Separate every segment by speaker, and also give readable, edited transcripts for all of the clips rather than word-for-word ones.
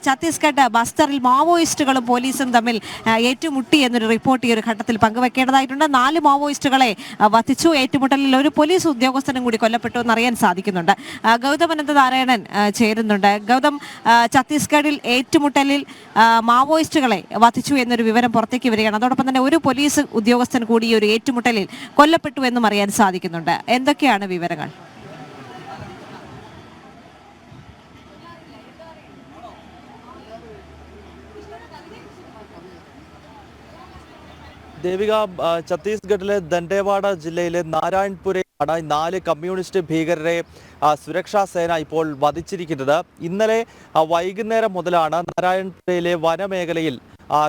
Speaker 1: ഛത്തീസ്ഗഡ് ബസ്തറിൽ മാവോയിസ്റ്റുകളും പോലീസും തമ്മിൽ ഏറ്റുമുട്ടി എന്നൊരു റിപ്പോർട്ട് ഈ ഒരു ഘട്ടത്തിൽ പങ്കുവെക്കേണ്ടതായിട്ടുണ്ട്. 4 മാവോയിസ്റ്റുകളെ വധിച്ചു. ഏറ്റുമുട്ടലിൽ ഒരു പോലീസ് ഉദ്യോഗസ്ഥനും കൂടി കൊല്ലപ്പെട്ടു എന്നറിയാൻ സാധിക്കുന്നുണ്ട്. ഗൗതം അനന്തനാരായണൻ ചേരുന്നുണ്ട്. ഗൗതം, ഛത്തീസ്ഗഡിൽ ഏറ്റുമുട്ടലിൽ മാവോയിസ്റ്റുകളെ വധിച്ചു എന്നൊരു വിവരം പുറത്തേക്ക് വരികയാണ്. അതോടൊപ്പം തന്നെ ഒരു പോലീസ് ഉദ്യോഗസ്ഥൻ കൂടി ഈ ഒരു ഏറ്റുമുട്ടലിൽ കൊല്ലപ്പെട്ടു എന്നും അറിയാൻ സാധിക്കുന്നുണ്ട്. എന്തൊക്കെയാണ് വിവരങ്ങൾ?
Speaker 2: ദേവിക, ഛത്തീസ്ഗഡിലെ ദണ്ഡേവാഡ ജില്ലയിലെ നാരായൺപുരയാണ് 4 കമ്മ്യൂണിസ്റ്റ് ഭീകരരെ സുരക്ഷാ സേന ഇപ്പോൾ വധിച്ചിരിക്കുന്നത്. ഇന്നലെ വൈകുന്നേരം മുതലാണ് നാരായൺപുരയിലെ വനമേഖലയിൽ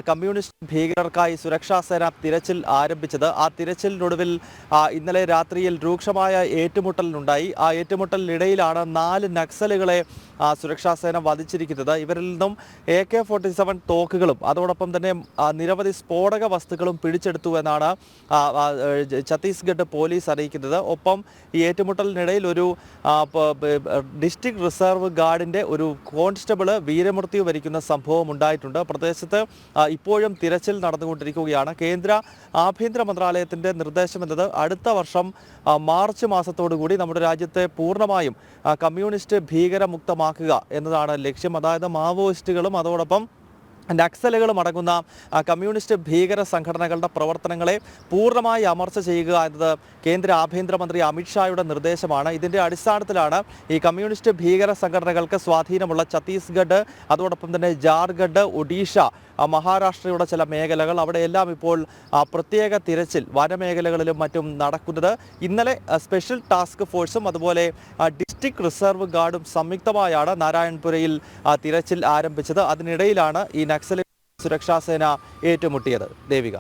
Speaker 2: കമ്മ്യൂണിസ്റ്റ് ഭീകരർക്കായി സുരക്ഷാ സേന തിരച്ചിൽ ആരംഭിച്ചത്. ആ തിരച്ചിലിനൊടുവിൽ ഇന്നലെ രാത്രിയിൽ രൂക്ഷമായ ഏറ്റുമുട്ടലിനുണ്ടായി. ആ ഏറ്റുമുട്ടലിനിടയിലാണ് 4 നക്സലുകളെ സുരക്ഷാ സേന വധിച്ചിരിക്കുന്നത്. ഇവരിൽ നിന്നും AK-47 തോക്കുകളും അതോടൊപ്പം തന്നെ നിരവധി സ്ഫോടക വസ്തുക്കളും പിടിച്ചെടുത്തു എന്നാണ് ഛത്തീസ്ഗഡ് പോലീസ് അറിയിക്കുന്നത്. ഒപ്പം ഈ ഏറ്റുമുട്ടലിനിടയിൽ ഒരു ഡിസ്ട്രിക്ട് റിസർവ് ഗാർഡിൻ്റെ ഒരു കോൺസ്റ്റബിള് വീരമൃത്യു വരിക്കുന്ന സംഭവം ഉണ്ടായിട്ടുണ്ട്. പ്രദേശത്ത് ഇപ്പോഴും തിരച്ചിൽ നടന്നുകൊണ്ടിരിക്കുകയാണ്. കേന്ദ്ര ആഭ്യന്തര മന്ത്രാലയത്തിൻ്റെ നിർദ്ദേശം എന്നത് അടുത്ത വർഷം മാർച്ച് മാസത്തോടുകൂടി നമ്മുടെ രാജ്യത്തെ പൂർണ്ണമായും കമ്മ്യൂണിസ്റ്റ് ഭീകരമുക്തമാക്കുക എന്നതാണ് ലക്ഷ്യം. അതായത് മാവോയിസ്റ്റുകളും അതോടൊപ്പം നക്സലുകളും അടങ്ങുന്ന കമ്മ്യൂണിസ്റ്റ് ഭീകര സംഘടനകളുടെ പ്രവർത്തനങ്ങളെ പൂർണ്ണമായി അമർച്ച ചെയ്യുക എന്നത് കേന്ദ്ര ആഭ്യന്തരമന്ത്രി അമിത്ഷായുടെ നിർദ്ദേശമാണ്. ഇതിൻ്റെ അടിസ്ഥാനത്തിലാണ് ഈ കമ്മ്യൂണിസ്റ്റ് ഭീകര സംഘടനകൾക്ക് സ്വാധീനമുള്ള ഛത്തീസ്ഗഡ്, അതോടൊപ്പം തന്നെ ജാർഖണ്ഡ്, ഒഡീഷ, മഹാരാഷ്ട്രയുടെ ചില മേഖലകൾ, അവിടെയെല്ലാം ഇപ്പോൾ പ്രത്യേക തിരച്ചിൽ വനമേഖലകളിലും മറ്റും നടക്കുന്നത്. ഇന്നലെ സ്പെഷ്യൽ ടാസ്ക് ഫോഴ്സും അതുപോലെ ഡിസ്ട്രിക്ട് റിസർവ് ഗാർഡും സംയുക്തമായാണ് നാരായൺപുരയിൽ തിരച്ചിൽ ആരംഭിച്ചത്. അതിനിടയിലാണ് ഈ നക്സൽ സുരക്ഷാ സേന ഏറ്റുമുട്ടിയത്. ദേവിക.